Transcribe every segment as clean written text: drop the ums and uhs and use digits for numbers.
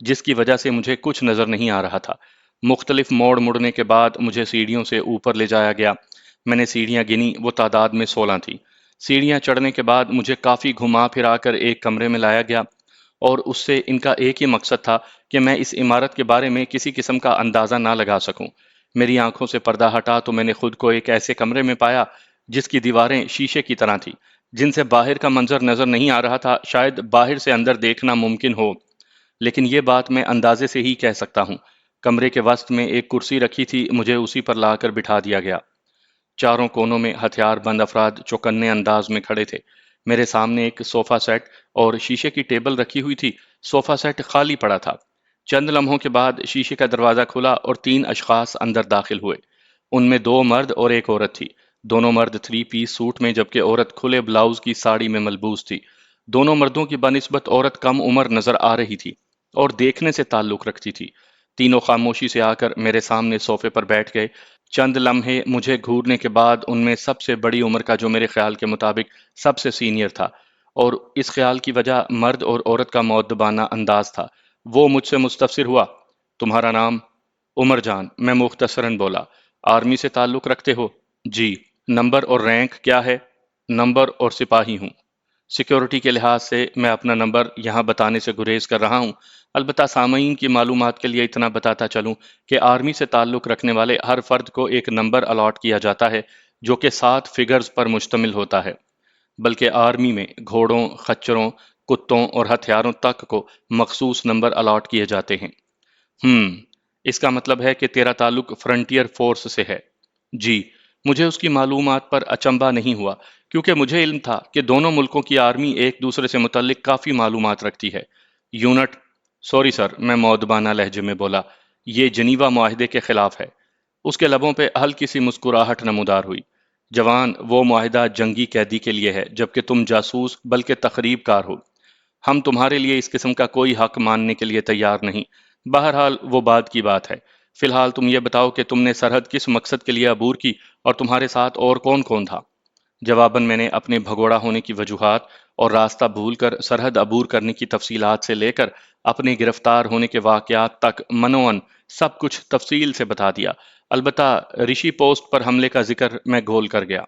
جس کی وجہ سے مجھے کچھ نظر نہیں آ رہا تھا۔ مختلف موڑ مڑنے کے بعد مجھے سیڑھیوں سے اوپر لے جایا گیا۔ میں نے سیڑھیاں گنی، وہ تعداد میں 16 تھی۔ سیڑھیاں چڑھنے کے بعد مجھے کافی گھما پھرا کر ایک کمرے میں لایا گیا، اور اس سے ان کا ایک ہی مقصد تھا کہ میں اس عمارت کے بارے میں کسی قسم کا اندازہ نہ لگا سکوں۔ میری آنکھوں سے پردہ ہٹا تو میں نے خود کو ایک ایسے کمرے میں پایا جس کی دیواریں شیشے کی طرح تھی، جن سے باہر کا منظر نظر نہیں آ رہا تھا۔ شاید باہر سے اندر دیکھنا ممکن ہو، لیکن یہ بات میں اندازے سے ہی کہہ سکتا ہوں۔ کمرے کے وسط میں ایک کرسی رکھی تھی، مجھے اسی پر لا کر بٹھا دیا گیا۔ چاروں کونوں میں ہتھیار بند افراد چوکنے انداز میں کھڑے تھے۔ میرے سامنے ایک صوفہ سیٹ اور شیشے کی ٹیبل رکھی ہوئی تھی۔ صوفہ سیٹ خالی پڑا تھا۔ چند لمحوں کے بعد شیشے کا دروازہ کھلا اور 3 اشخاص اندر داخل ہوئے۔ ان میں 2 مرد اور ایک عورت تھی۔ دونوں مرد 3 پیس سوٹ میں، جبکہ عورت کھلے بلاؤز کی ساڑی میں ملبوس تھی۔ دونوں مردوں کی بنسبت عورت کم عمر نظر آ رہی تھی اور دیکھنے سے تعلق رکھتی تھی۔ تینوں خاموشی سے آ کر میرے سامنے صوفے پر بیٹھ گئے۔ چند لمحے مجھے گھورنے کے بعد ان میں سب سے بڑی عمر کا، جو میرے خیال کے مطابق سب سے سینئر تھا، اور اس خیال کی وجہ مرد اور عورت کا مؤدبانہ انداز تھا، وہ مجھ سے مستفسر ہوا۔ تمہارا نام؟ عمر جان، میں مختصراً بولا۔ آرمی سے تعلق رکھتے ہو؟ جی۔ نمبر اور رینک کیا ہے؟ نمبر اور سپاہی ہوں۔ سیکیورٹی کے لحاظ سے میں اپنا نمبر یہاں بتانے سے گریز کر رہا ہوں، البتہ سامعین کی معلومات کے لیے اتنا بتاتا چلوں کہ آرمی سے تعلق رکھنے والے ہر فرد کو ایک نمبر الاٹ کیا جاتا ہے جو کہ 7 فگرز پر مشتمل ہوتا ہے، بلکہ آرمی میں گھوڑوں، خچروں، کتوں اور ہتھیاروں تک کو مخصوص نمبر الاٹ کیے جاتے ہیں۔ اس کا مطلب ہے کہ تیرا تعلق فرنٹیئر فورس سے ہے؟ جی۔ مجھے اس کی معلومات پر اچنبھا نہیں ہوا، کیونکہ مجھے علم تھا کہ دونوں ملکوں کی آرمی ایک دوسرے سے متعلق کافی معلومات رکھتی ہے۔ یونٹ؟ سوری سر، میں مؤدبانہ لہجے میں بولا، یہ جنیوا معاہدے کے خلاف ہے۔ اس کے لبوں پہ ہلکی سی مسکراہٹ نمودار ہوئی۔ جوان، وہ معاہدہ جنگی قیدی کے لیے ہے، جبکہ تم جاسوس بلکہ تخریب کار ہو۔ ہم تمہارے لیے اس قسم کا کوئی حق ماننے کے لیے تیار نہیں۔ بہرحال وہ بعد کی بات ہے۔ فی الحال تم یہ بتاؤ کہ تم نے سرحد کس مقصد کے لیے عبور کی، اور تمہارے ساتھ اور کون کون تھا؟ جواباً میں نے اپنے بھگوڑا ہونے کی وجوہات اور راستہ بھول کر سرحد عبور کرنے کی تفصیلات سے لے کر اپنے گرفتار ہونے کے واقعات تک منوعاً سب کچھ تفصیل سے بتا دیا۔ البتہ رشی پوسٹ پر حملے کا ذکر میں گھول کر گیا۔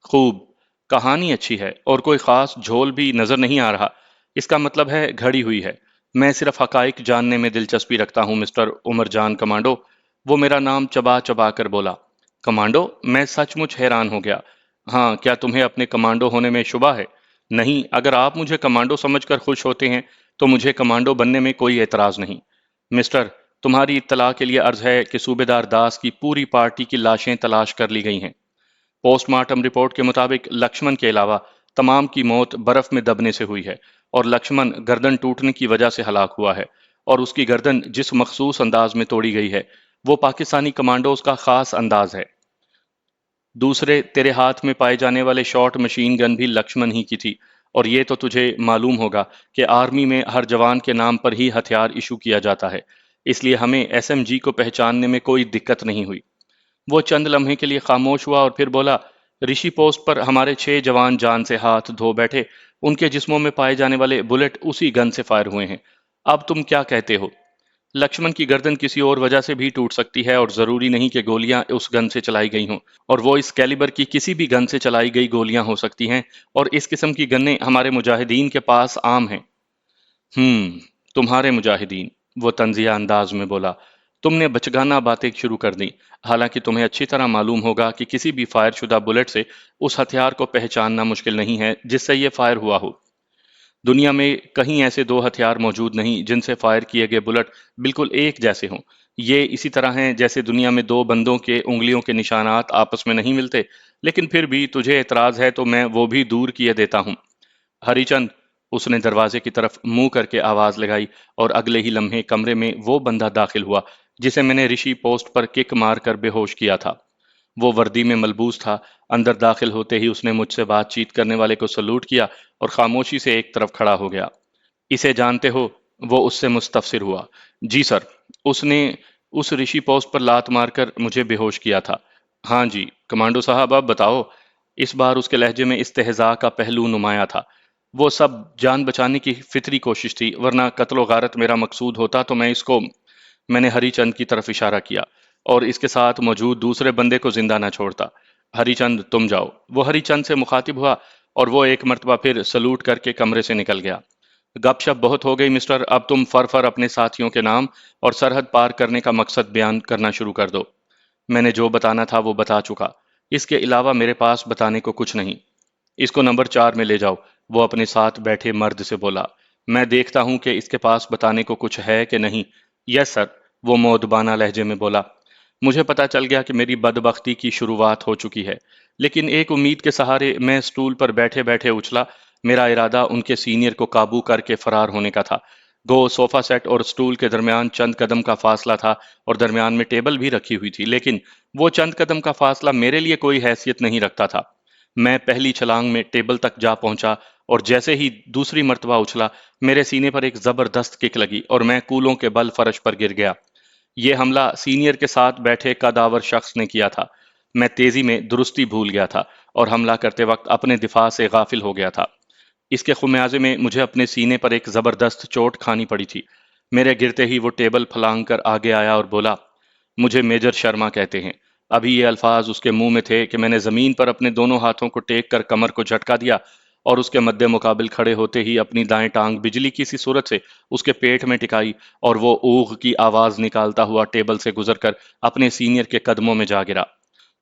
خوب، کہانی اچھی ہے اور کوئی خاص جھول بھی نظر نہیں آ رہا۔ اس کا مطلب ہے گھڑی ہوئی ہے۔ میں صرف حقائق جاننے میں دلچسپی رکھتا ہوں مسٹر عمر جان کمانڈو۔ وہ میرا نام چبا چبا کر بولا۔ کمانڈو؟ میں سچ مچ حیران ہو گیا۔ ہاں، کیا تمہیں اپنے کمانڈو ہونے میں شبہ ہے؟ نہیں، اگر آپ مجھے کمانڈو سمجھ کر خوش ہوتے ہیں تو مجھے کمانڈو بننے میں کوئی اعتراض نہیں۔ مسٹر، تمہاری اطلاع کے لیے عرض ہے کہ صوبے دار داس کی پوری پارٹی کی لاشیں تلاش کر لی گئی ہیں۔ پوسٹ مارٹم رپورٹ کے مطابق لکشمن کے علاوہ تمام کی موت برف میں دبنے سے ہوئی ہے، اور لکشمن گردن ٹوٹنے کی وجہ سے ہلاک ہوا ہے، اور اس کی گردن جس مخصوص انداز میں توڑی گئی ہے وہ پاکستانی کمانڈوز کا خاص انداز ہے۔ دوسرے، تیرے ہاتھ میں پائے جانے والے شارٹ مشین گن بھی لکشمن ہی کی تھی، اور یہ تو تجھے معلوم ہوگا کہ آرمی میں ہر جوان کے نام پر ہی ہتھیار ایشو کیا جاتا ہے، اس لیے ہمیں ایس ایم جی کو پہچاننے میں کوئی دقت نہیں ہوئی۔ وہ چند لمحے کے لیے خاموش ہوا اور پھر بولا، رشی پوسٹ پر ہمارے 6 جوان جان سے ہاتھ دھو بیٹھے، ان کے جسموں میں پائے جانے والے بلٹ اسی گن سے فائر ہوئے ہیں۔ اب تم کیا کہتے ہو؟ لکشمن کی گردن کسی اور وجہ سے بھی ٹوٹ سکتی ہے، اور ضروری نہیں کہ گولیاں اس گن سے چلائی گئی ہوں، اور وہ اس کیلیبر کی کسی بھی گن سے چلائی گئی گولیاں ہو سکتی ہیں، اور اس قسم کی گنیں ہمارے مجاہدین کے پاس عام ہیں۔ تمہارے مجاہدین، وہ طنزیہ انداز میں بولا، تم نے بچگانہ باتیں شروع کر دیں، حالانکہ تمہیں اچھی طرح معلوم ہوگا کہ کسی بھی فائر شدہ بلٹ سے اس ہتھیار کو پہچاننا مشکل نہیں ہے جس سے یہ فائر ہوا ہو۔ دنیا میں کہیں ایسے 2 ہتھیار موجود نہیں جن سے فائر کیے گئے بلٹ بالکل ایک جیسے ہوں۔ یہ اسی طرح ہیں جیسے دنیا میں 2 بندوں کے انگلیوں کے نشانات آپس میں نہیں ملتے، لیکن پھر بھی تجھے اعتراض ہے تو میں وہ بھی دور کیے دیتا ہوں۔ ہری چند، اس نے دروازے کی طرف منہ کر کے آواز لگائی، اور اگلے ہی لمحے کمرے میں وہ بندہ داخل ہوا جسے میں نے رشی پوسٹ پر کک مار کر بے ہوش کیا تھا۔ وہ وردی میں ملبوس تھا۔ اندر داخل ہوتے ہی اس نے مجھ سے بات چیت کرنے والے کو سلوٹ کیا اور خاموشی سے ایک طرف کھڑا ہو گیا۔ اسے جانتے ہو؟ وہ اس سے مستفسر ہوا۔ جی سر، اس نے اس رشی پوسٹ پر لات مار کر مجھے بے ہوش کیا تھا۔ ہاں جی، کمانڈو صاحب اب بتاؤ۔ اس بار اس کے لہجے میں استہزاء کا پہلو نمایاں تھا۔ وہ سب جان بچانے کی فطری کوشش تھی، ورنہ قتل و غارت میرا مقصود ہوتا تو میں نے ہری چند کی طرف اشارہ کیا اور اس کے ساتھ موجود دوسرے بندے کو زندہ نہ چھوڑتا۔ ہری چند تم جاؤ۔ وہ ہری چند سے مخاطب ہوا اور وہ ایک مرتبہ پھر سلوٹ کر کے کمرے سے نکل گیا۔ گپ شپ بہت ہو گئی مسٹر، اب تم فر اپنے ساتھیوں کے نام اور سرحد پار کرنے کا مقصد بیان کرنا شروع کر دو۔ میں نے جو بتانا تھا وہ بتا چکا، اس کے علاوہ میرے پاس بتانے کو کچھ نہیں۔ اس کو نمبر 4 میں لے جاؤ، وہ اپنے ساتھ بیٹھے مرد سے بولا۔ میں دیکھتا ہوں کہ اس کے پاس بتانے کو کچھ ہے کہ نہیں۔ یس سر، وہ مؤدبانہ لہجے میں بولا۔ مجھے پتا چل گیا کہ میری بدبختی کی شروعات ہو چکی ہے، لیکن ایک امید کے سہارے میں سٹول پر بیٹھے بیٹھے اچھلا۔ میرا ارادہ ان کے سینئر کو قابو کر کے فرار ہونے کا تھا۔ گو صوفہ سیٹ اور سٹول کے درمیان چند قدم کا فاصلہ تھا اور درمیان میں ٹیبل بھی رکھی ہوئی تھی، لیکن وہ چند قدم کا فاصلہ میرے لیے کوئی حیثیت نہیں رکھتا تھا۔ میں پہلی چھلانگ میں ٹیبل تک جا پہنچا اور جیسے ہی دوسری مرتبہ اچھلا، میرے سینے پر ایک زبردست کک لگی اور میں کولوں کے بل فرش پر گر گیا۔ یہ حملہ سینئر کے ساتھ بیٹھے قدآور شخص نے کیا تھا۔ میں تیزی میں درستی بھول گیا تھا اور حملہ کرتے وقت اپنے دفاع سے غافل ہو گیا تھا۔ اس کے خمیازے میں مجھے اپنے سینے پر ایک زبردست چوٹ کھانی پڑی تھی۔ میرے گرتے ہی وہ ٹیبل پھلانگ کر آگے آیا اور بولا، مجھے میجر شرما کہتے ہیں۔ ابھی یہ الفاظ اس کے منہ میں تھے کہ میں نے زمین پر اپنے دونوں ہاتھوں کو ٹیک کر کمر کو جھٹکا دیا اور اس کے مد مقابل کھڑے ہوتے ہی اپنی دائیں ٹانگ بجلی کی سی صورت سے اس کے پیٹ میں ٹکائی اور وہ اوغ کی آواز نکالتا ہوا ٹیبل سے گزر کر اپنے سینئر کے قدموں میں جا گرا۔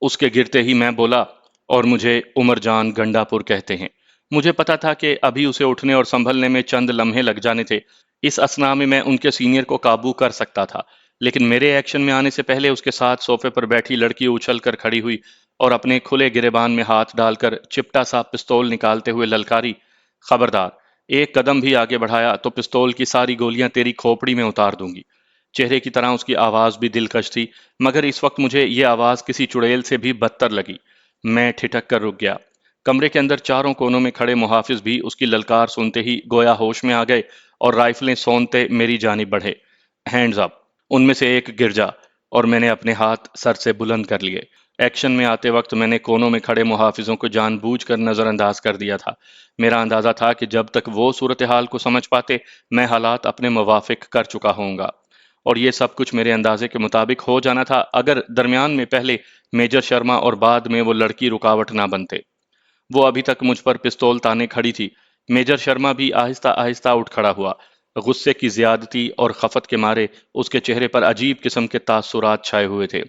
اس کے گرتے ہی میں بولا، اور مجھے عمر جان گنڈا پور کہتے ہیں۔ مجھے پتا تھا کہ ابھی اسے اٹھنے اور سنبھلنے میں چند لمحے لگ جانے تھے۔ اس اثنا میں ان کے سینئر کو قابو کر سکتا تھا، لیکن میرے ایکشن میں آنے سے پہلے اس کے ساتھ صوفے پر بیٹھی لڑکی اچھل کر کھڑی ہوئی اور اپنے کھلے گریبان میں ہاتھ ڈال کر چپٹا سا پستول نکالتے ہوئے للکاری، خبردار، ایک قدم بھی آگے بڑھایا تو پستول کی ساری گولیاں تیری کھوپڑی میں اتار دوں گی۔ چہرے کی طرح اس کی آواز بھی دلکش تھی، مگر اس وقت مجھے یہ آواز کسی چڑیل سے بھی بدتر لگی۔ میں ٹھٹک کر رک گیا۔ کمرے کے اندر چاروں کونوں میں کھڑے محافظ بھی اس کی للکار سنتے ہی گویا ہوش میں آ گئے اور رائفلیں سونتے میری جانب بڑھے۔ ہینڈز اپ! ان میں سے ایک گر جا، اور میں نے اپنے ہاتھ سر سے بلند کر لیے۔ ایکشن میں آتے وقت میں نے کونوں میں کھڑے محافظوں کو جان بوجھ کر نظر انداز کر دیا تھا۔ میرا اندازہ تھا کہ جب تک وہ صورتحال کو سمجھ پاتے، میں حالات اپنے موافق کر چکا ہوں گا، اور یہ سب کچھ میرے اندازے کے مطابق ہو جانا تھا اگر درمیان میں پہلے میجر شرما اور بعد میں وہ لڑکی رکاوٹ نہ بنتے۔ وہ ابھی تک مجھ پر پستول تانے کھڑی تھی۔ میجر شرما بھی آہستہ آہستہ اٹھ کھڑا ہوا۔ غصے کی زیادتی اور خفت کے مارے اس کے چہرے پر عجیب قسم کے تاثرات چھائے ہوئے تھے۔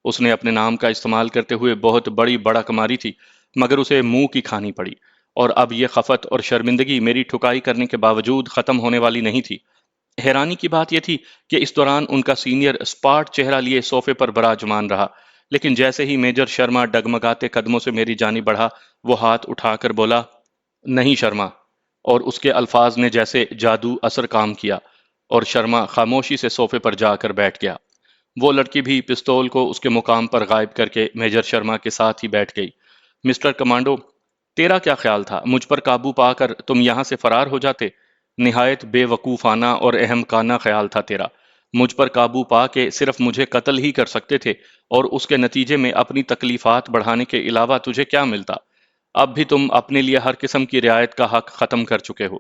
اس نے اپنے نام کا استعمال کرتے ہوئے بہت بڑی بڑک ماری تھی، مگر اسے منہ کی کھانی پڑی، اور اب یہ خفت اور شرمندگی میری ٹھکائی کرنے کے باوجود ختم ہونے والی نہیں تھی۔ حیرانی کی بات یہ تھی کہ اس دوران ان کا سینئر اسپاٹ چہرہ لیے صوفے پر براجمان رہا، لیکن جیسے ہی میجر شرما ڈگمگاتے قدموں سے میری جانب بڑھا، وہ ہاتھ اٹھا کر بولا، نہیں شرما، اور اس کے الفاظ نے جیسے جادو اثر کام کیا، اور شرما خاموشی سے صوفے پر جا کر بیٹھ گیا۔ وہ لڑکی بھی پستول کو اس کے مقام پر غائب کر کے میجر شرما کے ساتھ ہی بیٹھ گئی۔ مسٹر کمانڈو، تیرا کیا خیال تھا؟ مجھ پر قابو پا کر تم یہاں سے فرار ہو جاتے؟ نہایت بے وقوفانہ اور احمقانہ خیال تھا تیرا۔ مجھ پر قابو پا کے صرف مجھے قتل ہی کر سکتے تھے، اور اس کے نتیجے میں اپنی تکلیفات بڑھانے کے علاوہ تجھے کیا ملتا؟ اب بھی تم اپنے لیے ہر قسم کی رعایت کا حق ختم کر چکے ہو۔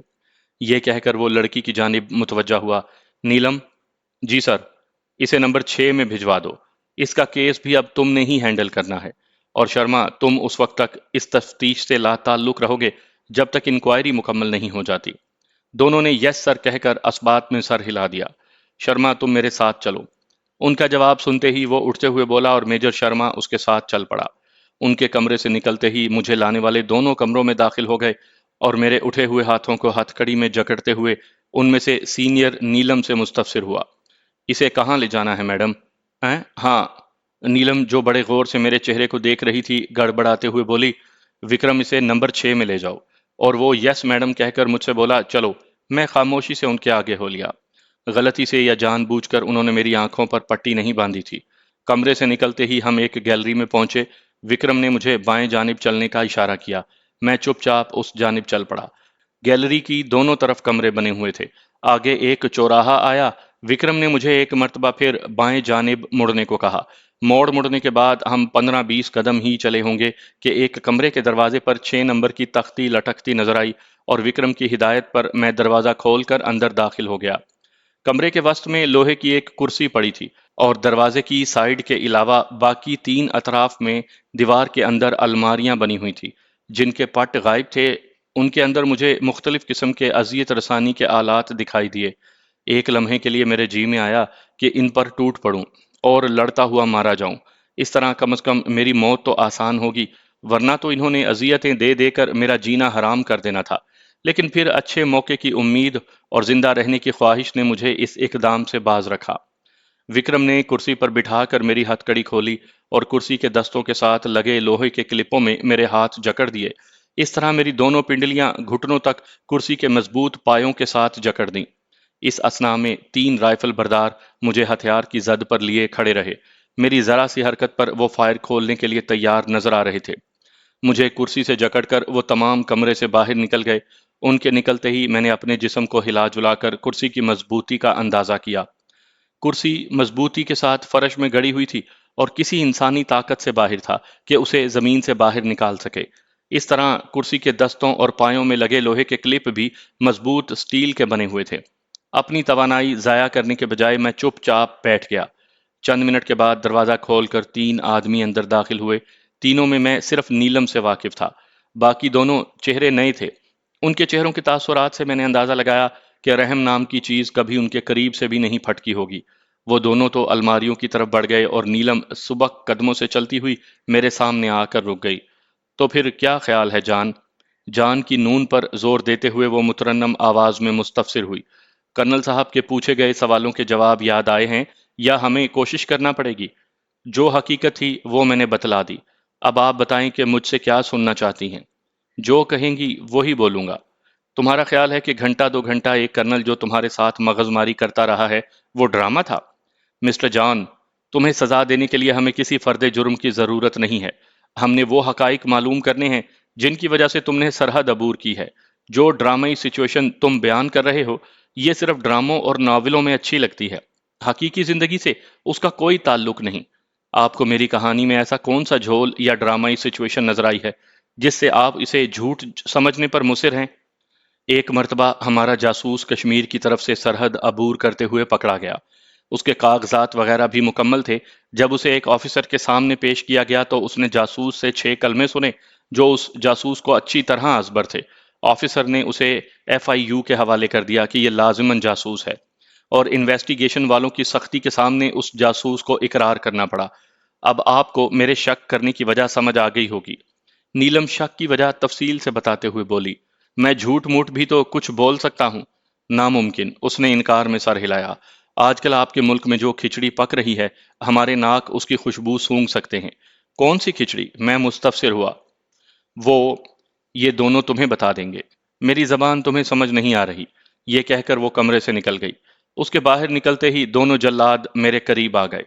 یہ کہہ کر وہ لڑکی کی جانب متوجہ ہوا۔ نیلم؟ جی سر۔ اسے نمبر 6 میں بھجوا دو۔ اس کا کیس بھی اب تم نے ہی ہینڈل کرنا ہے، اور شرما تم اس وقت تک اس تفتیش سے لا تعلق رہو گے جب تک انکوائری مکمل نہیں ہو جاتی۔ دونوں نے یس سر کہہ کر اسبات میں سر ہلا دیا۔ شرما تم میرے ساتھ چلو۔ ان کا جواب سنتے ہی وہ اٹھتے ہوئے بولا اور میجر شرما اس کے ساتھ چل پڑا۔ ان کے کمرے سے نکلتے ہی مجھے لانے والے دونوں کمروں میں داخل ہو گئے اور میرے اٹھے ہوئے ہاتھوں کو ہتھ کڑی میں جکڑتے ہوئے ان میں سے سینئر نیلم سے مستفسر ہوا، اسے کہاں لے جانا ہے میڈم؟ ہاں، نیلم جو بڑے غور سے میرے چہرے کو دیکھ رہی تھی گڑبڑاتے ہوئے بولی، وکرم اسے نمبر 6 میں لے جاؤ، اور وہ یس میڈم کہہ کر مجھ سے بولا چلو۔ میں خاموشی سے ان کے آگے ہو لیا۔ غلطی سے یا جان بوجھ کر انہوں نے میری آنکھوں پر پٹی نہیں باندھی تھی۔ کمرے سے نکلتے ہی ہم ایک گیلری میں پہنچے۔ وکرم نے مجھے بائیں جانب چلنے کا اشارہ کیا۔ میں چپ چاپ اس جانب چل پڑا۔ گیلری کی دونوں طرف کمرے بنے ہوئے تھے۔ آگے ایک چوراہا آیا، وکرم نے مجھے ایک مرتبہ پھر بائیں جانب مڑنے کو کہا۔ مڑنے کے بعد ہم 15-20 قدم ہی چلے ہوں گے کہ ایک کمرے کے دروازے پر 6 نمبر کی تختی لٹکتی نظر آئی، اور وکرم کی ہدایت پر میں دروازہ کھول کر اندر داخل ہو گیا۔ کمرے کے وسط میں لوہے کی ایک کرسی پڑی تھی، اور دروازے کی سائیڈ کے علاوہ باقی 3 اطراف میں دیوار کے اندر الماریاں بنی ہوئی تھی جن کے پٹ غائب تھے۔ ان کے اندر مجھے مختلف قسم کے اذیت رسانی کے آلات دکھائی دیے۔ ایک لمحے کے لیے میرے جی میں آیا کہ ان پر ٹوٹ پڑوں اور لڑتا ہوا مارا جاؤں۔ اس طرح کم از کم میری موت تو آسان ہوگی، ورنہ تو انہوں نے اذیتیں دے دے کر میرا جینا حرام کر دینا تھا۔ لیکن پھر اچھے موقع کی امید اور زندہ رہنے کی خواہش نے مجھے اس اقدام سے باز رکھا۔ وکرم نے کرسی پر بٹھا کر میری ہتھ کڑی کھولی اور کرسی کے دستوں کے ساتھ لگے لوہے کے کلپوں میں میرے ہاتھ جکڑ دیے۔ اس طرح میری دونوں پنڈلیاں گھٹنوں تک کرسی کے مضبوط پایوں کے ساتھ جکڑ دیں۔ اس اثنا میں 3 رائفل بردار مجھے ہتھیار کی زد پر لیے کھڑے رہے۔ میری ذرا سی حرکت پر وہ فائر کھولنے کے لیے تیار نظر آ رہے تھے۔ مجھے کرسی سے جکڑ کر وہ تمام کمرے سے باہر نکل گئے۔ ان کے نکلتے ہی میں نے اپنے جسم کو ہلا جلا کر کرسی کی مضبوطی کا اندازہ کیا۔ کرسی مضبوطی کے ساتھ فرش میں گڑی ہوئی تھی اور کسی انسانی طاقت سے باہر تھا کہ اسے زمین سے باہر نکال سکے۔ اس طرح کرسی کے دستوں اور پایوں میں لگے لوہے کے کلپ بھی مضبوط سٹیل کے بنے ہوئے تھے۔ اپنی توانائی ضائع کرنے کے بجائے میں چپ چاپ بیٹھ گیا۔ چند منٹ کے بعد دروازہ کھول کر 3 آدمی اندر داخل ہوئے۔ تینوں میں صرف نیلم سے واقف تھا، باقی دونوں چہرے نئے تھے۔ ان کے چہروں کے تاثرات سے میں نے اندازہ لگایا کہ رحم نام کی چیز کبھی ان کے قریب سے بھی نہیں پھٹکی ہوگی۔ وہ دونوں تو الماریوں کی طرف بڑھ گئے اور نیلم سبک قدموں سے چلتی ہوئی میرے سامنے آ کر رک گئی۔ تو پھر کیا خیال ہے جان؟ جان کی نون پر زور دیتے ہوئے وہ مترنم آواز میں مستفسر ہوئی۔ کرنل صاحب کے پوچھے گئے سوالوں کے جواب یاد آئے ہیں یا ہمیں کوشش کرنا پڑے گی؟ جو حقیقت تھی وہ میں نے بتلا دی۔ اب آپ بتائیں کہ مجھ سے کیا سننا چاہتی ہیں؟ جو کہیں گی وہی بولوں گا۔ تمہارا خیال ہے کہ گھنٹہ 2 گھنٹہ ایک کرنل جو تمہارے ساتھ مغز ماری کرتا رہا ہے وہ ڈرامہ تھا؟ مسٹر جان، تمہیں سزا دینے کے لیے ہمیں کسی فرد جرم کی ضرورت نہیں ہے۔ ہم نے وہ حقائق معلوم کرنے ہیں جن کی وجہ سے تم نے سرحد عبور کی ہے۔ جو ڈرامائی سچویشن تم بیان کر رہے ہو یہ صرف ڈراموں اور ناولوں میں اچھی لگتی ہے، حقیقی زندگی سے اس کا کوئی تعلق نہیں۔ آپ کو میری کہانی میں ایسا کون سا جھول یا ڈرامائی سچویشن نظر آئی ہے جس سے آپ اسے جھوٹ سمجھنے پر مصر ہیں؟ ایک مرتبہ ہمارا جاسوس کشمیر کی طرف سے سرحد عبور کرتے ہوئے پکڑا گیا۔ اس کے کاغذات وغیرہ بھی مکمل تھے۔ جب اسے ایک آفیسر کے سامنے پیش کیا گیا تو اس نے جاسوس سے 6 کلمے سنے جو اس جاسوس کو اچھی طرح ازبر تھے۔ آفیسر نے اسے FIU کے حوالے کر دیا کہ یہ لازماً جاسوس ہے، اور انویسٹیگیشن والوں کی سختی کے سامنے اس جاسوس کو اقرار کرنا پڑا۔ اب آپ کو میرے شک کرنے کی وجہ سمجھ آ گئی ہوگی۔ نیلم شک کی وجہ تفصیل سے بتاتے ہوئے بولی، میں جھوٹ موٹ بھی تو کچھ بول سکتا ہوں۔ ناممکن، اس نے انکار میں سر ہلایا۔ آج کل آپ کے ملک میں جو کھچڑی پک رہی ہے ہمارے ناک اس کی خوشبو سونگھ سکتے ہیں۔ کون سی کھچڑی؟ میں مستفسر ہوا۔ وہ یہ دونوں تمہیں بتا دیں گے۔ میری زبان تمہیں سمجھ نہیں آ رہی، یہ کہہ کر وہ کمرے سے نکل گئی۔ اس کے باہر نکلتے ہی دونوں جلاد میرے قریب آ گئے۔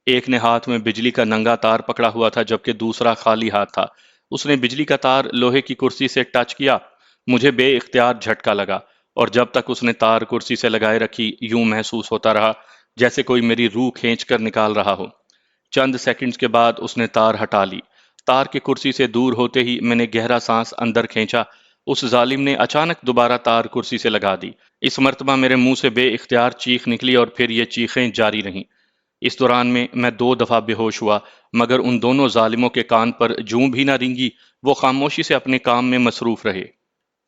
ایک نے ہاتھ میں بجلی کا ننگا تار پکڑا ہوا تھا جبکہ دوسرا خالی ہاتھ تھا۔ اس نے بجلی کا تار لوہے کی کرسی سے ٹچ کیا۔ مجھے بے اختیار جھٹکا لگا، اور جب تک اس نے تار کرسی سے لگائے رکھی یوں محسوس ہوتا رہا جیسے کوئی میری روح کھینچ کر نکال رہا ہو۔ چند سیکنڈز کے بعد اس نے تار ہٹا لی۔ تار کے کرسی سے دور ہوتے ہی میں نے گہرا سانس اندر کھینچا۔ اس ظالم نے اچانک دوبارہ تار کرسی سے لگا دی۔ اس مرتبہ میرے منہ سے بے اختیار چیخ نکلی اور پھر یہ چیخیں جاری رہیں۔ اس دوران میں 2 دفعہ بے ہوش ہوا، مگر ان دونوں ظالموں کے کان پر جوں بھی نہ رینگی۔ وہ خاموشی سے اپنے کام میں مصروف رہے۔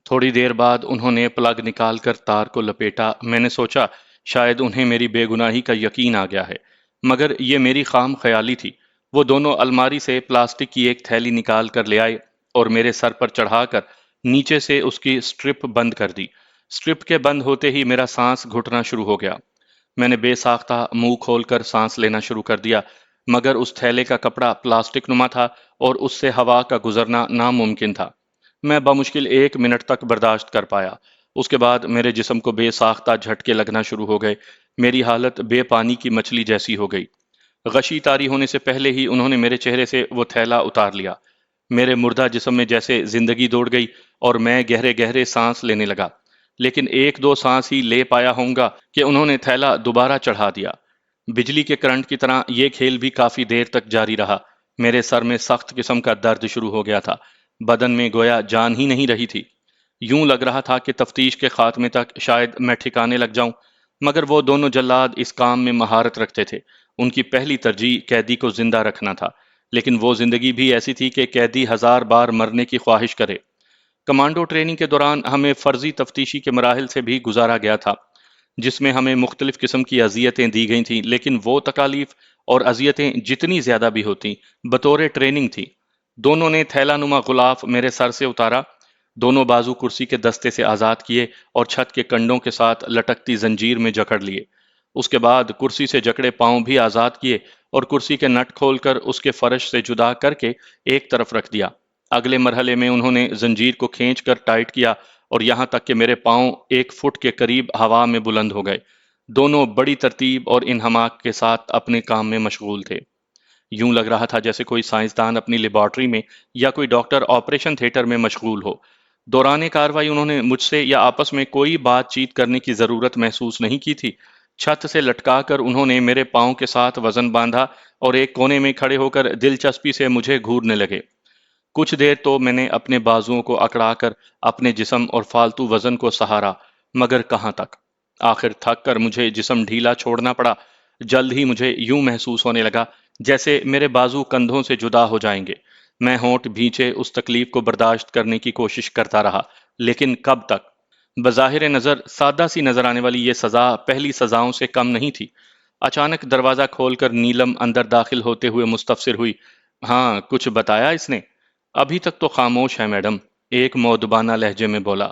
تھوڑی دیر بعد انہوں نے پلگ نکال کر تار کو لپیٹا۔ میں نے سوچا شاید انہیں میری بے گناہی کا یقین آ گیا ہے، مگر یہ میری خام خیالی تھی۔ وہ دونوں الماری سے پلاسٹک کی ایک تھیلی نکال کر لے آئے اور میرے سر پر چڑھا کر نیچے سے اس کی سٹرپ بند کر دی۔ سٹرپ کے بند ہوتے ہی میرا سانس گھٹنا شروع ہو گیا۔ میں نے بے ساختہ منہ کھول کر سانس لینا شروع کر دیا، مگر اس تھیلے کا کپڑا پلاسٹک نما تھا اور اس سے ہوا کا گزرنا ناممکن تھا۔ میں بمشکل 1 منٹ تک برداشت کر پایا۔ اس کے بعد میرے جسم کو بے ساختہ جھٹکے لگنا شروع ہو گئے۔ میری حالت بے پانی کی مچھلی جیسی ہو گئی۔ غشی طاری ہونے سے پہلے ہی انہوں نے میرے چہرے سے وہ تھیلا اتار لیا۔ میرے مردہ جسم میں جیسے زندگی دوڑ گئی اور میں گہرے گہرے سانس لینے لگا۔ لیکن ایک دو سانس ہی لے پایا ہوں گا کہ انہوں نے تھیلا دوبارہ چڑھا دیا۔ بجلی کے کرنٹ کی طرح یہ کھیل بھی کافی دیر تک جاری رہا۔ میرے سر میں سخت قسم کا درد شروع ہو گیا تھا، بدن میں گویا جان ہی نہیں رہی تھی۔ یوں لگ رہا تھا کہ تفتیش کے خاتمے تک شاید میں ٹھکانے لگ جاؤں، مگر وہ دونوں جلاد اس کام میں مہارت رکھتے تھے۔ ان کی پہلی ترجیح قیدی کو زندہ رکھنا تھا، لیکن وہ زندگی بھی ایسی تھی کہ قیدی ہزار بار مرنے کی خواہش کرے۔ کمانڈو ٹریننگ کے دوران ہمیں فرضی تفتیشی کے مراحل سے بھی گزارا گیا تھا، جس میں ہمیں مختلف قسم کی اذیتیں دی گئی تھیں، لیکن وہ تکالیف اور اذیتیں جتنی زیادہ بھی ہوتیں بطور ٹریننگ تھی۔ دونوں نے تھیلا نما غلاف میرے سر سے اتارا، دونوں بازو کرسی کے دستے سے آزاد کیے اور چھت کے کنڈوں کے ساتھ لٹکتی زنجیر میں جکڑ لیے۔ اس کے بعد کرسی سے جکڑے پاؤں بھی آزاد کیے اور کرسی کے نٹ کھول کر اس کے فرش سے جدا کر کے ایک طرف رکھ دیا۔ اگلے مرحلے میں انہوں نے زنجیر کو کھینچ کر ٹائٹ کیا اور یہاں تک کہ میرے پاؤں 1 فٹ کے قریب ہوا میں بلند ہو گئے۔ دونوں بڑی ترتیب اور انہماک کے ساتھ اپنے کام میں مشغول تھے۔ یوں لگ رہا تھا جیسے کوئی سائنسدان اپنی لیبارٹری میں یا کوئی ڈاکٹر آپریشن تھیٹر میں مشغول ہو۔ دوران کارروائی انہوں نے مجھ سے یا آپس میں کوئی بات چیت کرنے کی ضرورت محسوس نہیں کی تھی۔ چھت سے لٹکا کر انہوں نے میرے پاؤں کے ساتھ وزن باندھا اور ایک کونے میں کھڑے ہو کر دلچسپی سے مجھے گھورنے لگے۔ کچھ دیر تو میں نے اپنے بازوؤں کو اکڑا کر اپنے جسم اور فالتو وزن کو سہارا، مگر کہاں تک۔ آخر تھک کر مجھے جسم ڈھیلا چھوڑنا پڑا۔ جلد ہی مجھے یوں محسوس ہونے لگا جیسے میرے بازو کندھوں سے جدا ہو جائیں گے۔ میں ہونٹ بھینچے اس تکلیف کو برداشت کرنے کی کوشش کرتا رہا، لیکن کب تک؟ بظاہر نظر سادہ سی نظر آنے والی یہ سزا پہلی سزاؤں سے کم نہیں تھی۔ اچانک دروازہ کھول کر نیلم اندر داخل ہوتے ہوئے مستفسر ہوئی۔ ہاں، کچھ بتایا اس نے؟ ابھی تک تو خاموش ہے میڈم، ایک مؤدبانہ لہجے میں بولا۔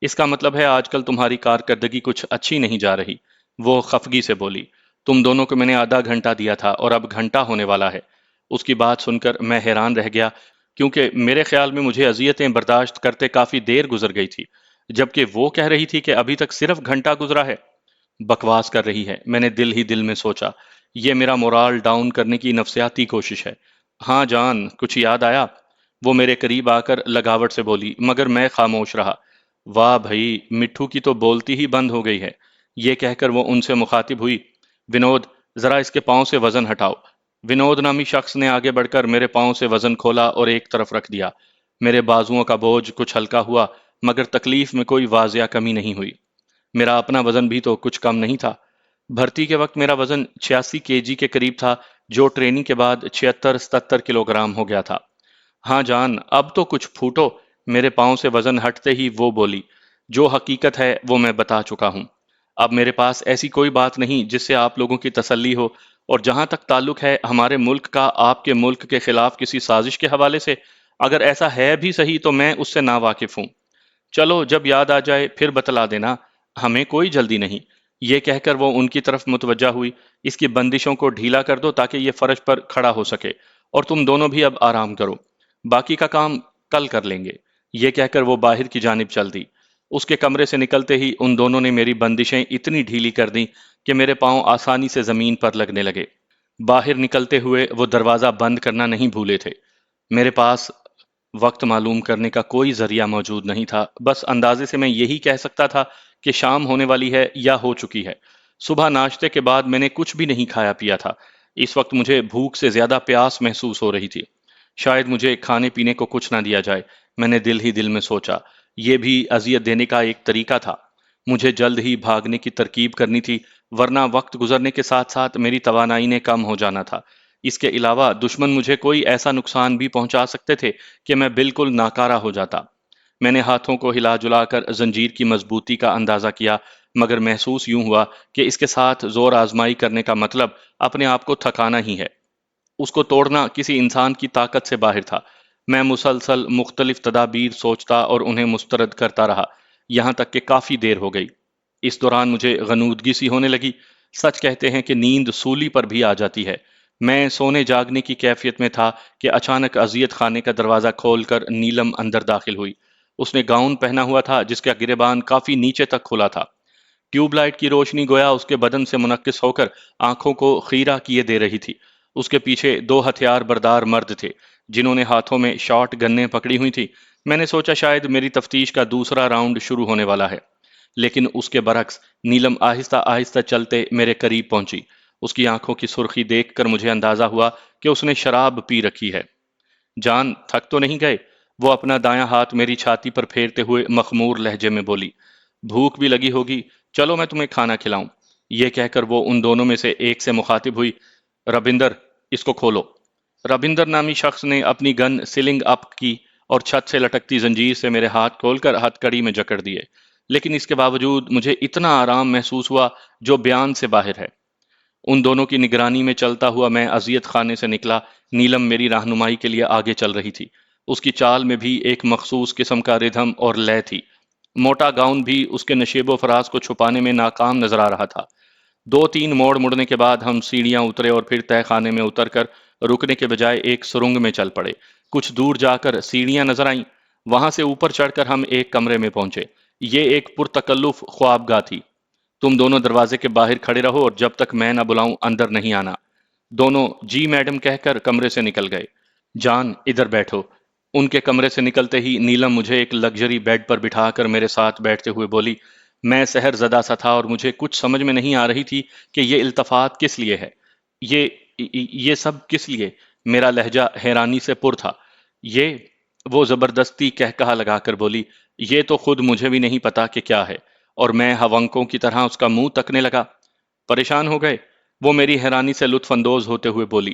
اس کا مطلب ہے آج کل تمہاری کارکردگی کچھ اچھی نہیں جا رہی، وہ خفگی سے بولی۔ تم دونوں کو میں نے آدھا گھنٹہ دیا تھا اور اب گھنٹہ ہونے والا ہے۔ اس کی بات سن کر میں حیران رہ گیا، کیونکہ میرے خیال میں مجھے اذیتیں برداشت کرتے کافی دیر گزر گئی تھی، جبکہ وہ کہہ رہی تھی کہ ابھی تک صرف گھنٹہ گزرا ہے۔ بکواس کر رہی ہے، میں نے دل ہی دل میں سوچا۔ یہ میرا مورال ڈاؤن کرنے کی نفسیاتی کوشش ہے۔ ہاں جان، کچھ یاد آیا؟ وہ میرے قریب آ کر لگاوٹ سے بولی، مگر میں خاموش رہا۔ واہ بھائی، مٹھو کی تو بولتی ہی بند ہو گئی ہے۔ یہ کہہ کر وہ ان سے مخاطب ہوئی، ونود، ذرا اس کے پاؤں سے وزن ہٹاؤ۔ ونود نامی شخص نے آگے بڑھ کر میرے پاؤں سے وزن کھولا اور ایک طرف رکھ دیا۔ میرے بازوؤں کا بوجھ کچھ ہلکا ہوا، مگر تکلیف میں کوئی واضح کمی نہیں ہوئی۔ میرا اپنا وزن بھی تو کچھ کم نہیں تھا۔ بھرتی کے وقت میرا وزن 86 kg کے قریب تھا، جو ٹریننگ کے بعد 76-77 کلوگرام ہو گیا تھا۔ ہاں جان، اب تو کچھ پھوٹو، میرے پاؤں سے وزن ہٹتے ہی وہ بولی۔ جو حقیقت ہے وہ میں بتا چکا ہوں۔ اب میرے پاس ایسی کوئی بات نہیں جس سے آپ لوگوں کی تسلی ہو، اور جہاں تک تعلق ہے ہمارے ملک کا آپ کے ملک کے خلاف کسی سازش کے حوالے سے، اگر ایسا ہے بھی صحیح تو میں اس سے ناواقف ہوں۔ چلو جب یاد آ جائے پھر بتلا دینا، ہمیں کوئی جلدی نہیں۔ یہ کہہ کر وہ ان کی طرف متوجہ ہوئی۔ اس کی بندشوں کو ڈھیلا کر دو تاکہ یہ فرش پر کھڑا ہو سکے، اور تم دونوں بھی اب آرام کرو، باقی کا کام کل کر لیں گے۔ یہ کہہ کر وہ باہر کی جانب چل دی۔ اس کے کمرے سے نکلتے ہی ان دونوں نے میری بندشیں اتنی ڈھیلی کر دیں کہ میرے پاؤں آسانی سے زمین پر لگنے لگے۔ باہر نکلتے ہوئے وہ دروازہ بند کرنا نہیں بھولے تھے۔ میرے پاس وقت معلوم کرنے کا کوئی ذریعہ موجود نہیں تھا، بس اندازے سے میں یہی کہہ سکتا تھا کہ شام ہونے والی ہے یا ہو چکی ہے۔ صبح ناشتے کے بعد میں نے کچھ بھی نہیں کھایا پیا تھا۔ اس وقت مجھے بھوک سے زیادہ پیاس محسوس ہو رہی تھی۔ شاید مجھے کھانے پینے کو کچھ نہ دیا جائے، میں نے دل ہی دل میں سوچا۔ یہ بھی اذیت دینے کا ایک طریقہ تھا۔ مجھے جلد ہی بھاگنے کی ترکیب کرنی تھی، ورنہ وقت گزرنے کے ساتھ ساتھ میری توانائی نے کم ہو جانا تھا۔ اس کے علاوہ دشمن مجھے کوئی ایسا نقصان بھی پہنچا سکتے تھے کہ میں بالکل ناکارہ ہو جاتا۔ میں نے ہاتھوں کو ہلا جلا کر زنجیر کی مضبوطی کا اندازہ کیا، مگر محسوس یوں ہوا کہ اس کے ساتھ زور آزمائی کرنے کا مطلب اپنے آپ کو تھکانا ہی ہے۔ اس کو توڑنا کسی انسان کی طاقت سے باہر تھا۔ میں مسلسل مختلف تدابیر سوچتا اور انہیں مسترد کرتا رہا، یہاں تک کہ کافی دیر ہو گئی۔ اس دوران مجھے غنودگی سی ہونے لگی۔ سچ کہتے ہیں کہ نیند سولی پر بھی آ جاتی ہے۔ میں سونے جاگنے کی کیفیت میں تھا کہ اچانک اذیت خانے کا دروازہ کھول کر نیلم اندر داخل ہوئی۔ اس نے گاؤن پہنا ہوا تھا جس کا گریبان کافی نیچے تک کھلا تھا۔ ٹیوب لائٹ کی روشنی گویا اس کے بدن سے منعکس ہو کر آنکھوں کو خیرہ کیے دے رہی تھی۔ اس کے پیچھے 2 ہتھیار بردار مرد تھے جنہوں نے ہاتھوں میں شارٹ گنیں پکڑی ہوئی تھی۔ میں نے سوچا شاید میری تفتیش کا دوسرا راؤنڈ شروع ہونے والا ہے۔ لیکن اس کے برعکس نیلم آہستہ آہستہ چلتے میرے قریب پہنچی۔ اس کی آنکھوں کی سرخی دیکھ کر مجھے اندازہ ہوا کہ اس نے شراب پی رکھی ہے۔ جان، تھک تو نہیں گئے؟ وہ اپنا دایاں ہاتھ میری چھاتی پر پھیرتے ہوئے مخمور لہجے میں بولی۔ بھوک بھی لگی ہوگی، چلو میں تمہیں کھانا کھلاؤں۔ یہ کہہ کر وہ ان دونوں میں سے ایک سے مخاطب ہوئی، ربندر، اس کو کھولو۔ ربندر نامی شخص نے اپنی گن سلنگ اپ کی اور چھت سے لٹکتی زنجیر سے میرے ہاتھ کھول کر ہتھ کڑی میں جکڑ دیے، لیکن اس کے باوجود مجھے اتنا آرام محسوس ہوا جو بیان سے باہر ہے۔ ان دونوں کی نگرانی میں چلتا ہوا میں اذیت خانے سے نکلا۔ نیلم میری رہنمائی کے لیے آگے چل رہی تھی۔ اس کی چال میں بھی ایک مخصوص قسم کا ردھم اور لے تھی۔ موٹا گاؤن بھی اس کے نشیب و فراز کو چھپانے میں ناکام نظر آ رہا تھا۔ دو تین موڑ مڑنے کے بعد ہم سیڑھیاں اترے اور پھر تہہ خانے میں اتر کر رکنے کے بجائے ایک سرنگ میں چل پڑے۔ کچھ دور جا کر سیڑھیاں نظر آئیں، وہاں سے اوپر چڑھ کر ہم ایک کمرے میں پہنچے۔ یہ ایک پرتکلف خوابگاہ تھی۔ تم دونوں دروازے کے باہر کھڑے رہو اور جب تک میں نہ بلاؤں اندر نہیں آنا۔ دونوں جی میڈم کہہ کر کمرے سے نکل گئے۔ جان، ادھر بیٹھو۔ ان کے کمرے سے نکلتے ہی نیلم مجھے ایک لگژری بیڈ پر بٹھا کر میرے ساتھ بیٹھتے ہوئے بولی۔ میں سحر زدہ سا تھا اور مجھے کچھ سمجھ میں نہیں آ رہی تھی کہ یہ التفات کس لیے ہے، یہ یہ سب کس لیے؟ میرا لہجہ حیرانی سے پر تھا۔ یہ وہ زبردستی کہا لگا کر بولی، یہ تو خود مجھے بھی نہیں پتا کہ کیا ہے، اور میں ہونکوں کی طرح اس کا منہ تکنے لگا۔ پریشان ہو گئے؟ وہ میری حیرانی سے لطف اندوز ہوتے ہوئے بولی۔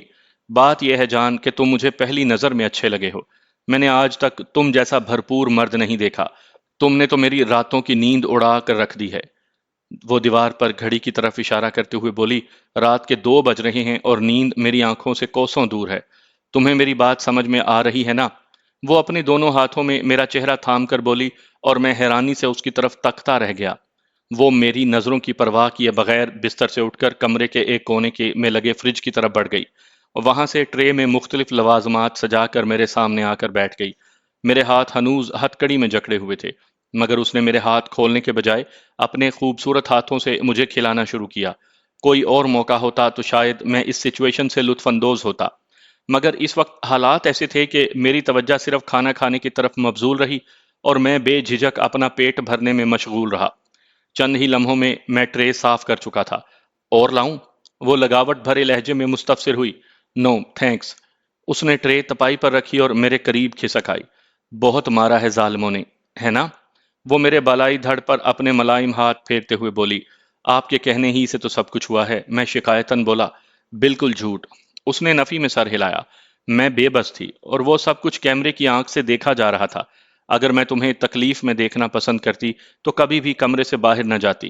بات یہ ہے جان کہ تم مجھے پہلی نظر میں اچھے لگے ہو۔ میں نے آج تک تم جیسا بھرپور مرد نہیں دیکھا۔ تم نے تو میری راتوں کی نیند اڑا کر رکھ دی ہے۔ وہ دیوار پر گھڑی کی طرف اشارہ کرتے ہوئے بولی، رات کے 2 بج رہے ہیں اور نیند میری آنکھوں سے کوسوں دور ہے۔ تمہیں میری بات سمجھ میں آ رہی ہے نا؟ وہ اپنے دونوں ہاتھوں میں میرا چہرہ تھام کر بولی اور میں حیرانی سے اس کی طرف تکتا رہ گیا۔ وہ میری نظروں کی پرواہ کیے بغیر بستر سے اٹھ کر کمرے کے ایک کونے میں لگے فریج کی طرف بڑھ گئی اور وہاں سے ٹرے میں مختلف لوازمات سجا کر میرے سامنے آ کر بیٹھ گئی۔ میرے ہاتھ ہنوز ہتھ کڑی میں جکڑے ہوئے تھے، مگر اس نے میرے ہاتھ کھولنے کے بجائے اپنے خوبصورت ہاتھوں سے مجھے کھلانا شروع کیا۔ کوئی اور موقع ہوتا تو شاید میں اس سچویشن سے لطف اندوز ہوتا، مگر اس وقت حالات ایسے تھے کہ میری توجہ صرف کھانا کھانے کی طرف مبذول رہی اور میں بے جھجک اپنا پیٹ بھرنے میں مشغول رہا۔ چند ہی لمحوں میں ٹرے صاف کر چکا تھا۔ اور لاؤں؟ وہ لگاوٹ بھرے لہجے میں مستفسر ہوئی۔ نو تھینکس۔ اس نے ٹرے تپائی پر رکھی اور میرے قریب کھسک آئی۔ بہت مارا ہے ظالموں نے، ہے نا؟ وہ میرے بالائی دھڑ پر اپنے ملائم ہاتھ پھیرتے ہوئے بولی۔ آپ کے کہنے ہی سے تو سب کچھ ہوا ہے، میں شکایتاً بولا۔ بالکل جھوٹ۔ اس نے نفی میں سر ہلایا۔ میں بے بس تھی اور وہ سب کچھ کیمرے کی آنکھ سے دیکھا جا رہا تھا۔ اگر میں تمہیں تکلیف میں دیکھنا پسند کرتی تو کبھی بھی کمرے سے باہر نہ جاتی۔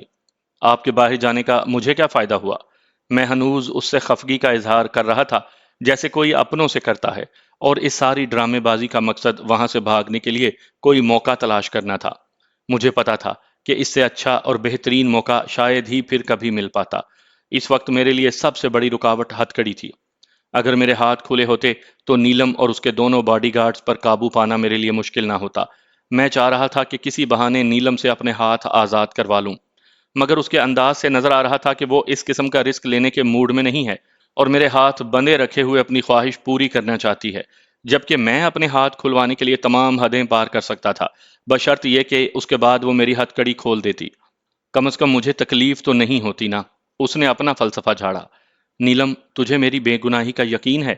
آپ کے باہر جانے کا مجھے کیا فائدہ ہوا؟ میں ہنوز اس سے خفگی کا اظہار کر رہا تھا جیسے کوئی اپنوں سے کرتا ہے، اور اس ساری ڈرامے بازی کا مقصد وہاں سے بھاگنے کے لیے کوئی موقع تلاش کرنا تھا۔ مجھے پتا تھا کہ اس سے اچھا اور بہترین موقع شاید ہی پھر کبھی مل پاتا۔ اس وقت میرے لیے سب سے بڑی رکاوٹ ہتھ کڑی تھی۔ اگر میرے ہاتھ کھلے ہوتے تو نیلم اور اس کے دونوں باڈی گارڈز پر قابو پانا میرے لیے مشکل نہ ہوتا۔ میں چاہ رہا تھا کہ کسی بہانے نیلم سے اپنے ہاتھ آزاد کروا لوں، مگر اس کے انداز سے نظر آ رہا تھا کہ وہ اس قسم کا رسک لینے کے موڈ میں نہیں ہے اور میرے ہاتھ بندے رکھے ہوئے اپنی خواہش پوری کرنا چاہتی ہے، جبکہ میں اپنے ہاتھ کھلوانے کے لیے تمام حدیں پار کر سکتا تھا، بشرط یہ کہ اس کے بعد وہ میری ہتھ کڑی کھول دیتی۔ کم از کم مجھے تکلیف تو نہیں ہوتی نا؟ اس نے اپنا فلسفہ جھاڑا۔ نیلم، تجھے میری بے گناہی کا یقین ہے؟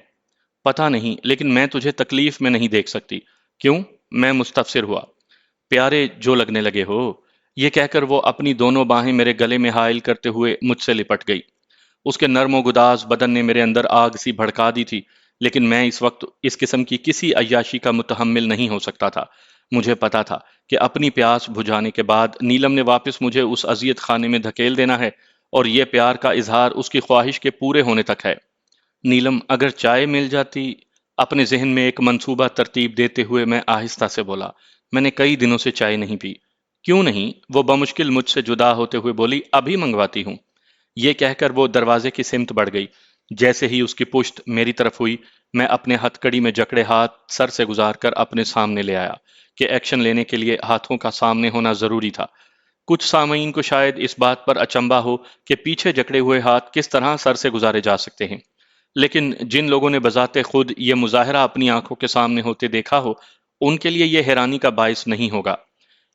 پتہ نہیں، لیکن میں تجھے تکلیف میں نہیں دیکھ سکتی۔ کیوں؟ میں مستفسر ہوا۔ پیارے جو لگنے لگے ہو۔ یہ کہہ کر وہ اپنی دونوں باہیں میرے گلے میں حائل کرتے ہوئے مجھ سے لپٹ گئی۔ اس کے نرم و گداز بدن نے میرے اندر آگ سی بھڑکا دی تھی، لیکن میں اس وقت اس قسم کی کسی عیاشی کا متحمل نہیں ہو سکتا تھا۔ مجھے پتا تھا کہ اپنی پیاس بجھانے کے بعد نیلم نے واپس مجھے اس اذیت خانے میں دھکیل دینا ہے، اور یہ پیار کا اظہار اس کی خواہش کے پورے ہونے تک ہے۔ نیلم، اگر چائے مل جاتی؟ اپنے ذہن میں ایک منصوبہ ترتیب دیتے ہوئے میں آہستہ سے بولا۔ میں نے کئی دنوں سے چائے نہیں پی۔ کیوں نہیں؟ وہ بمشکل مجھ سے جدا ہوتے ہوئے بولی، ابھی منگواتی ہوں۔ یہ کہہ کر وہ دروازے کی سمت بڑھ گئی۔ جیسے ہی اس کی پشت میری طرف ہوئی، میں اپنے ہتھ کڑی میں جکڑے ہاتھ سر سے گزار کر اپنے سامنے لے آیا کہ ایکشن لینے کے لیے ہاتھوں کا سامنے ہونا ضروری تھا۔ کچھ سامعین کو شاید اس بات پر اچنبھا ہو کہ پیچھے جکڑے ہوئے ہاتھ کس طرح سر سے گزارے جا سکتے ہیں، لیکن جن لوگوں نے بذات خود یہ مظاہرہ اپنی آنکھوں کے سامنے ہوتے دیکھا ہو، ان کے لیے یہ حیرانی کا باعث نہیں ہوگا۔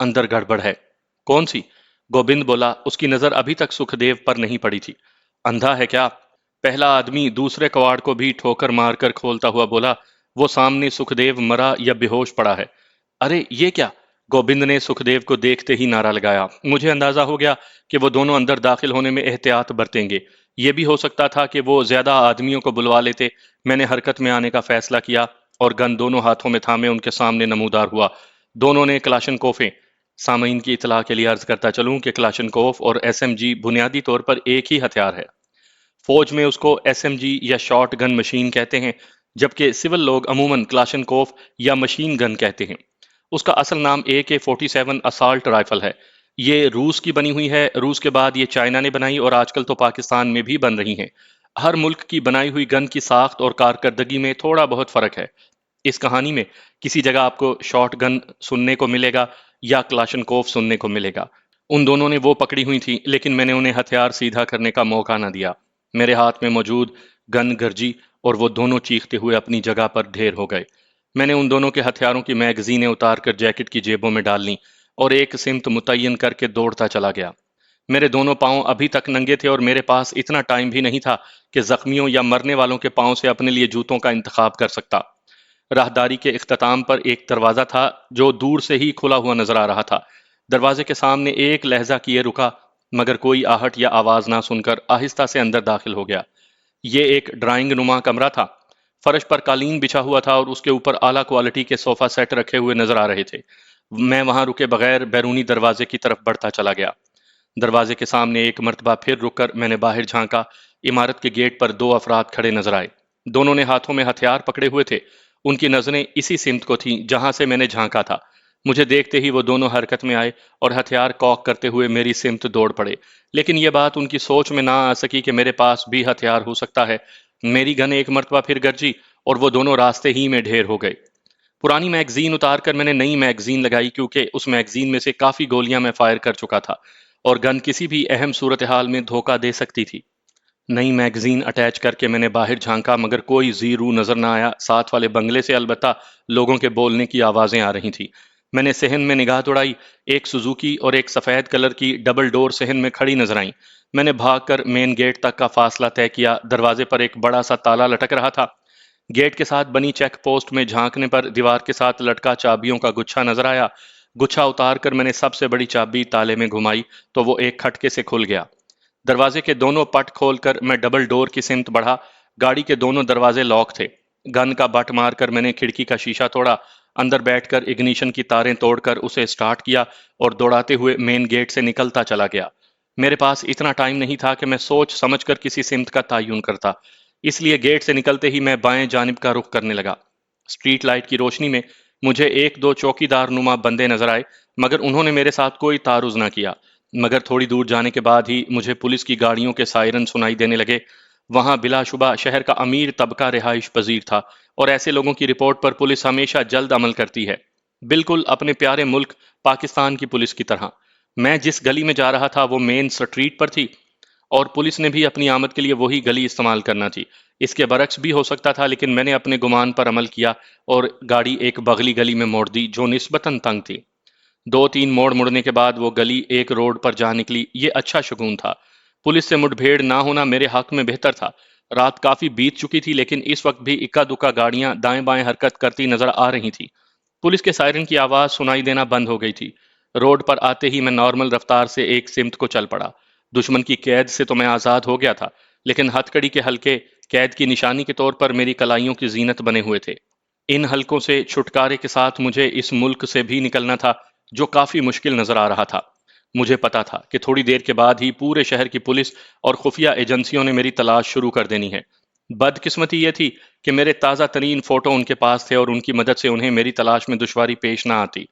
اندر گڑبڑ ہے۔ کون سی؟ گوبند بولا، اس کی نظر ابھی تک سکھدیو پر نہیں پڑی تھی۔ اندھا ہے کیا؟ پہلا آدمی دوسرے کواڑ کو بھی ٹھوکر مار کر کھولتا ہوا بولا، وہ سامنے سکھدیو مرا یا بے ہوش پڑا ہے۔ ارے یہ کیا؟ گوبند نے سکھدیو کو دیکھتے ہی نعرہ لگایا۔ مجھے اندازہ ہو گیا کہ وہ دونوں اندر داخل ہونے میں احتیاط برتیں گے۔ یہ بھی ہو سکتا تھا کہ وہ زیادہ آدمیوں کو بلوا لیتے۔ میں نے حرکت میں آنے کا فیصلہ کیا اور گن دونوں ہاتھوں میں تھامے ان کے سامنے نمودار ہوا۔ دونوں نے کلاشن کوفیں۔ سامعین کی اطلاع کے لیے عرض کرتا چلوں کہ کلاشن کوف اور ایس ایم جی بنیادی طور پر ایک ہی ہتھیار ہے۔ فوج میں اس کو ایس ایم جی یا شارٹ گن مشین کہتے ہیں، جبکہ سول لوگ عموماً کلاشن کوف یا مشین گن کہتے ہیں۔ اس کا اصل نام AK-47 اسالٹ رائفل ہے۔ یہ روس کی بنی ہوئی ہے، روس کے بعد یہ چائنا نے بنائی اور آج کل تو پاکستان میں بھی بن رہی ہیں۔ ہر ملک کی بنائی ہوئی گن کی ساخت اور کارکردگی میں تھوڑا بہت فرق ہے۔ اس کہانی میں کسی جگہ آپ کو شارٹ گن سننے کو ملے گا یا کلاشن کوف سننے کو ملے گا۔ ان دونوں نے وہ پکڑی ہوئی تھی، لیکن میں نے انہیں ہتھیار سیدھا کرنے کا موقع نہ دیا۔ میرے ہاتھ میں موجود گن گرجی اور وہ دونوں چیختے ہوئے اپنی جگہ پر ڈھیر ہو گئے۔ میں نے ان دونوں کے ہتھیاروں کی میگزینیں اتار کر جیکٹ کی جیبوں میں ڈال لیں اور ایک سمت متعین کر کے دوڑتا چلا گیا۔ میرے دونوں پاؤں ابھی تک ننگے تھے اور میرے پاس اتنا ٹائم بھی نہیں تھا کہ زخمیوں یا مرنے والوں کے پاؤں سے اپنے لیے جوتوں کا انتخاب کر سکتا۔ راہداری کے اختتام پر ایک دروازہ تھا جو دور سے ہی کھلا ہوا نظر آ رہا تھا۔ دروازے کے سامنے ایک لہجہ کیے رکا، مگر کوئی آہٹ یا آواز نہ سن کر آہستہ سے اندر داخل ہو گیا۔ یہ ایک ڈرائنگ نما کمرہ تھا۔ فرش پر قالین بچھا ہوا تھا اور اس کے اوپر اعلیٰ کوالٹی کے صوفہ سیٹ رکھے ہوئے نظر آ رہے تھے۔ میں وہاں رکے بغیر بیرونی دروازے کی طرف بڑھتا چلا گیا۔ دروازے کے سامنے ایک مرتبہ پھر رک کر میں نے باہر جھانکا۔ عمارت کے گیٹ پر دو افراد کھڑے نظر آئے۔ دونوں نے ہاتھوں میں ہتھیار پکڑے ہوئے تھے۔ ان کی نظریں اسی سمت کو تھیں جہاں سے میں نے جھانکا تھا۔ مجھے دیکھتے ہی وہ دونوں حرکت میں آئے اور ہتھیار کاک کرتے ہوئے میری سمت دوڑ پڑے، لیکن یہ بات ان کی سوچ میں نہ آ سکی کہ میرے پاس بھی ہتھیار ہو سکتا ہے۔ میری گن ایک مرتبہ پھر گرجی اور وہ دونوں راستے ہی میں ڈھیر ہو گئے۔ پرانی میگزین اتار کر میں نے نئی میگزین لگائی، کیونکہ اس میگزین میں سے کافی گولیاں میں فائر کر چکا تھا اور گن کسی بھی اہم صورتحال میں دھوکہ دے سکتی تھی۔ نئی میگزین اٹیچ کر کے میں نے باہر جھانکا، مگر کوئی زی رو نظر نہ آیا۔ ساتھ والے بنگلے سے البتہ لوگوں کے بولنے کی آوازیں آ رہی تھیں۔ میں نے صحن میں نگاہ دوڑائی۔ ایک سوزوکی اور ایک سفید کلر کی ڈبل ڈور صحن میں کھڑی نظر آئیں۔ میں نے بھاگ کر مین گیٹ تک کا فاصلہ طے کیا۔ دروازے پر ایک بڑا سا تالا لٹک رہا تھا۔ گیٹ کے ساتھ بنی چیک پوسٹ میں جھانکنے پر دیوار کے ساتھ لٹکا چابیوں کا گچھا نظر آیا۔ گچھا اتار کر میں نے سب سے بڑی چابی تالے میں گھمائی تو وہ ایک کھٹکے سے کھل گیا۔ دروازے کے دونوں پٹ کھول کر میں ڈبل ڈور کی سمت بڑھا۔ گاڑی کے دونوں دروازے لاک تھے۔ گن کا بٹ مار کر میں نے کھڑکی کا شیشہ توڑا۔ اندر بیٹھ کر اگنیشن کی تاریں توڑ کر اسے سٹارٹ کیا اور دوڑاتے ہوئے مین گیٹ سے نکلتا چلا گیا۔ میرے پاس اتنا ٹائم نہیں تھا کہ میں سوچ سمجھ کر کسی سمت کا تعین کرتا، اس لیے گیٹ سے نکلتے ہی میں بائیں جانب کا رخ کرنے لگا۔ اسٹریٹ لائٹ کی روشنی میں مجھے ایک دو چوکی دار نما بندے نظر آئے، مگر انہوں نے میرے ساتھ کوئی تعارض نہ کیا۔ مگر تھوڑی دور جانے کے بعد ہی مجھے پولیس کی گاڑیوں کے سائرن سنائی دینے لگے۔ وہاں بلا شبہ شہر کا امیر طبقہ رہائش پذیر تھا اور ایسے لوگوں کی رپورٹ پر پولیس ہمیشہ جلد عمل کرتی ہے، بالکل اپنے پیارے ملک پاکستان کی پولیس کی طرح۔ میں جس گلی میں جا رہا تھا وہ مین سٹریٹ پر تھی اور پولیس نے بھی اپنی آمد کے لیے وہی گلی استعمال کرنا تھی۔ اس کے برعکس بھی ہو سکتا تھا، لیکن میں نے اپنے گمان پر عمل کیا اور گاڑی ایک بغلی گلی میں موڑ دی جو نسبتاً تنگ تھی۔ دو تین موڑ مڑنے کے بعد وہ گلی ایک روڈ پر جا نکلی۔ یہ اچھا شگون تھا۔ پولیس سے مٹ بھیڑ نہ ہونا میرے حق میں بہتر تھا۔ رات کافی بیت چکی تھی، لیکن اس وقت بھی اکا دکا گاڑیاں دائیں بائیں حرکت کرتی نظر آ رہی تھی۔ پولیس کے سائرن کی آواز سنائی دینا بند ہو گئی تھی۔ روڈ پر آتے ہی میں نارمل رفتار سے ایک سمت کو چل پڑا۔ دشمن کی قید سے تو میں آزاد ہو گیا تھا، لیکن ہتھ کڑی کے حلقے قید کی نشانی کے طور پر میری کلائیوں کی زینت بنے ہوئے تھے۔ ان حلقوں سے چھٹکارے کے ساتھ مجھے اس ملک سے بھی نکلنا تھا، جو کافی مشکل نظر آ رہا تھا۔ مجھے پتا تھا کہ تھوڑی دیر کے بعد ہی پورے شہر کی پولیس اور خفیہ ایجنسیوں نے میری تلاش شروع کر دینی ہے۔ بدقسمتی یہ تھی کہ میرے تازہ ترین فوٹو ان کے پاس تھے اور ان کی مدد سے انہیں میری تلاش میں دشواری پیش نہ آتی۔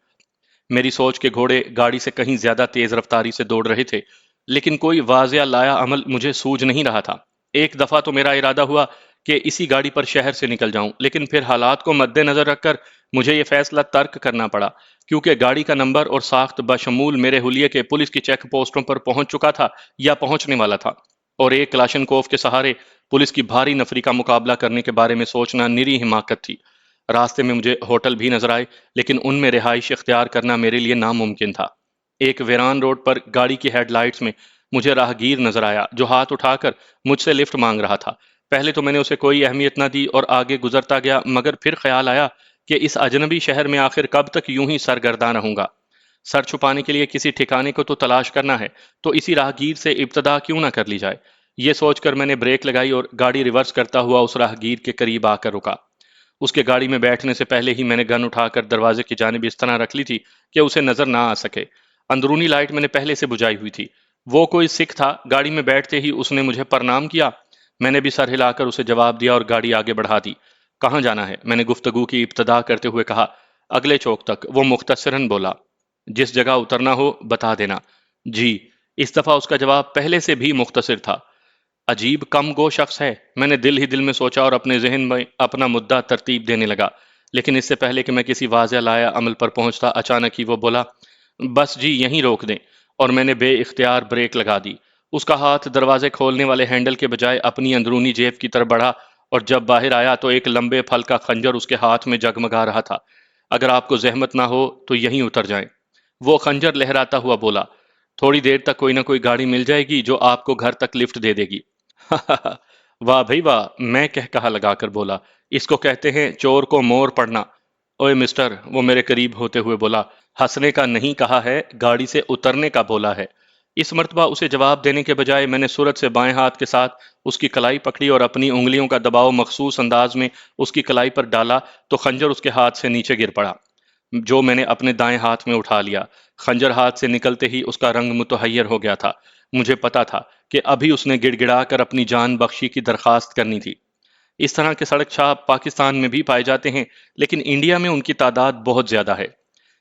میری سوچ کے گھوڑے گاڑی سے کہیں زیادہ تیز رفتاری سے دوڑ رہے تھے، لیکن کوئی واضح لایا عمل مجھے سوجھ نہیں رہا تھا۔ ایک دفعہ تو میرا ارادہ ہوا کہ اسی گاڑی پر شہر سے نکل جاؤں، لیکن پھر حالات کو مد نظر رکھ کر مجھے یہ فیصلہ ترک کرنا پڑا، کیونکہ گاڑی کا نمبر اور ساخت بشمول میرے حلیے کے پولیس کی چیک پوسٹوں پر پہنچ چکا تھا یا پہنچنے والا تھا، اور ایک کلاشن کوف کے سہارے پولیس کی بھاری نفری کا مقابلہ کرنے کے بارے میں سوچنا نری حماقت تھی۔ راستے میں مجھے ہوٹل بھی نظر آئے، لیکن ان میں رہائش اختیار کرنا میرے لیے ناممکن تھا۔ ایک ویران روڈ پر گاڑی کی ہیڈ لائٹس میں مجھے راہگیر نظر آیا جو ہاتھ اٹھا کر مجھ سے لفٹ مانگ رہا تھا۔ پہلے تو میں نے اسے کوئی اہمیت نہ دی اور آگے گزرتا گیا، مگر پھر خیال آیا کہ اس اجنبی شہر میں آخر کب تک یوں ہی سرگرداں رہوں گا؟ سر چھپانے کے لیے کسی ٹھکانے کو تو تلاش کرنا ہے، تو اسی راہگیر سے ابتدا کیوں نہ کر لی جائے؟ یہ سوچ کر میں نے بریک لگائی اور گاڑی ریورس کرتا ہوا اس راہگیر کے قریب آ کر رکا۔ اس کے گاڑی میں بیٹھنے سے پہلے ہی میں نے گن اٹھا کر دروازے کی جانب اس طرح رکھ لی تھی کہ اسے نظر نہ آ سکے۔ اندرونی لائٹ میں نے پہلے سے بجھائی ہوئی تھی۔ وہ کوئی سکھ تھا، گاڑی میں بیٹھتے ہی اس نے مجھے پرنام کیا۔ میں نے بھی سر ہلا کر اسے جواب دیا اور گاڑی آگے بڑھا دی۔ کہاں جانا ہے؟ میں نے گفتگو کی ابتدا کرتے ہوئے کہا۔ اگلے چوک تک، وہ مختصراً بولا۔ جس جگہ اترنا ہو بتا دینا۔ جی۔ اس دفعہ اس کا جواب پہلے سے بھی مختصر تھا۔ عجیب کم گو شخص ہے، میں نے دل ہی دل میں سوچا اور اپنے ذہن میں اپنا مدعا ترتیب دینے لگا، لیکن اس سے پہلے کہ میں کسی واضح لایا عمل پر پہنچتا اچانک ہی وہ بولا، بس جی یہیں روک دیں، اور میں نے بے اختیار بریک لگا دی۔ اس کا ہاتھ دروازے کھولنے والے ہینڈل کے بجائے اپنی اندرونی جیب کی طرف بڑھا اور جب باہر آیا تو ایک لمبے پھل کا خنجر اس کے ہاتھ میں جگمگا رہا تھا۔ اگر آپ کو زحمت نہ ہو تو یہیں اتر جائیں۔ وہ خنجر لہراتا ہوا بولا، تھوڑی دیر تک کوئی نہ کوئی گاڑی مل جائے گی جو آپ کو گھر تک لفٹ دے دے گی۔ واہ بھائی واہ، میں کہا لگا کر بولا، اس کو کہتے ہیں چور کو مور پڑنا۔ اوئے مسٹر، وہ میرے قریب ہوتے ہوئے بولا، ہنسنے کا نہیں کہا ہے، گاڑی سے اترنے کا بولا ہے۔ اس مرتبہ اسے جواب دینے کے بجائے میں نے سرعت سے بائیں ہاتھ کے ساتھ اس کی کلائی پکڑی اور اپنی انگلیوں کا دباؤ مخصوص انداز میں اس کی کلائی پر ڈالا تو خنجر اس کے ہاتھ سے نیچے گر پڑا، جو میں نے اپنے دائیں ہاتھ میں اٹھا لیا۔ خنجر ہاتھ سے نکلتے ہی اس کا رنگ متحیر ہو گیا تھا۔ مجھے پتا تھا کہ ابھی اس نے گڑ گڑا کر اپنی جان بخشی کی درخواست کرنی تھی۔ اس طرح کے سڑک چھاپ پاکستان میں بھی پائے جاتے ہیں، لیکن انڈیا میں ان کی تعداد بہت زیادہ ہے۔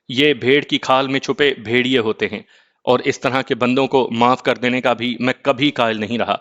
یہ بھیڑ کی کھال میں چھپے بھیڑیے ہوتے ہیں، اور اس طرح کے بندوں کو معاف کر دینے کا بھی میں کبھی قائل نہیں رہا۔